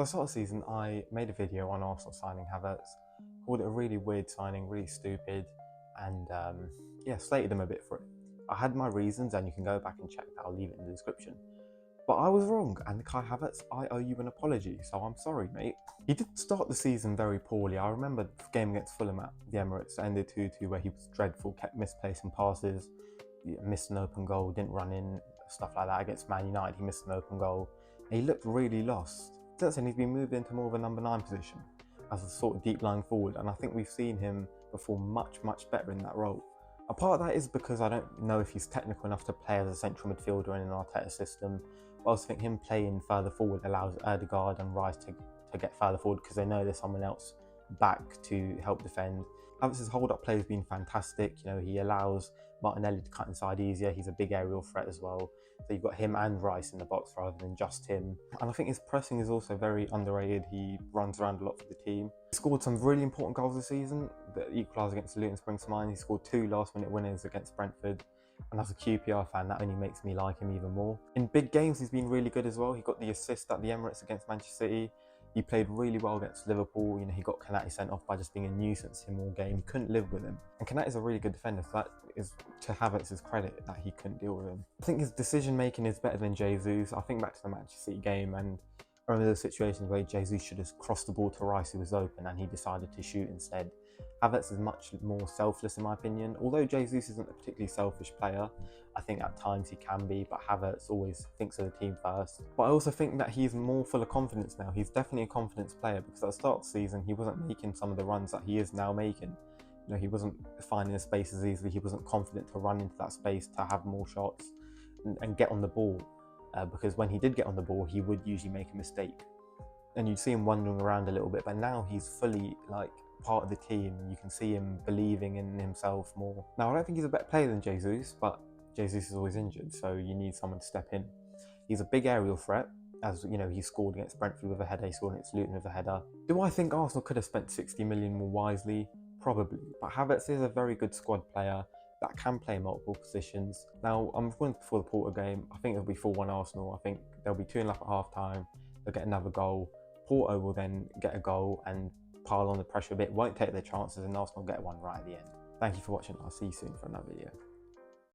The start of the season, I made a video on Arsenal signing Havertz, called it a really weird signing, really stupid, and yeah, slated him a bit for it. I had my reasons, and you can go back and check that. I'll leave it in the description. But I was wrong, and Kai Havertz, I owe you an apology, so I'm sorry, mate. He did start the season very poorly. I remember the game against Fulham at the Emirates ended 2-2, where he was dreadful, kept misplacing passes, missed an open goal, didn't run in, stuff like that. Against Man United, he missed an open goal. And he looked really lost. Since then, he's been moved into more of a number 9 position as a sort of deep lying forward, and I think we've seen him perform much better in that role. A part of that is because I don't know if he's technical enough to play as a central midfielder in an Arteta system. But I also think him playing further forward allows Ødegaard and Rice to get further forward because they know there's someone else back to help defend. Havertz's hold-up play has been fantastic. You know, he allows Martinelli to cut inside easier. He's a big aerial threat as well. So you've got him and Rice in the box rather than just him. And I think his pressing is also very underrated. He runs around a lot for the team. He scored some really important goals this season. The equaliser against Luton springs to mind. He scored 2 last-minute winners against Brentford. And as a QPR fan, that only makes me like him even more. In big games, he's been really good as well. He got the assist at the Emirates against Manchester City. He played really well against Liverpool. You know, he got Konate sent off by just being a nuisance him all game. He couldn't live with him. And Konate is a really good defender, so that is to Havertz's credit that he couldn't deal with him. I think his decision making is better than Jesus. I think back to the Manchester City game, and I remember those situations where Jesus should have crossed the ball to Rice, who was open, and he decided to shoot instead. Havertz is much more selfless in my opinion. Although Jesus isn't a particularly selfish player, I think at times he can be, but Havertz always thinks of the team first. But I also think that he's more full of confidence now. He's definitely a confidence player because at the start of the season, he wasn't making some of the runs that he is now making. You know, he wasn't finding the spaces easily. He wasn't confident to run into that space, to have more shots and get on the ball. Because when he did get on the ball, he would usually make a mistake. And you'd see him wandering around a little bit, but now he's fully like part of the team. You can see him believing in himself more. Now, I don't think he's a better player than Jesus, but Jesus is always injured, so you need someone to step in. He's a big aerial threat, as you know, he scored against Brentford with a header, he scored against Luton with a header. Do I think Arsenal could have spent 60 million more wisely? Probably, but Havertz is a very good squad player that can play multiple positions. Now, I'm recording before the Porto game. I think it'll be 4-1 Arsenal. I think there'll be 2-0 at half time. They'll get another goal. Porto will then get a goal and pile on the pressure a bit, won't take their chances, and Arsenal get one right at the end. Thank you for watching. I'll see you soon for another video.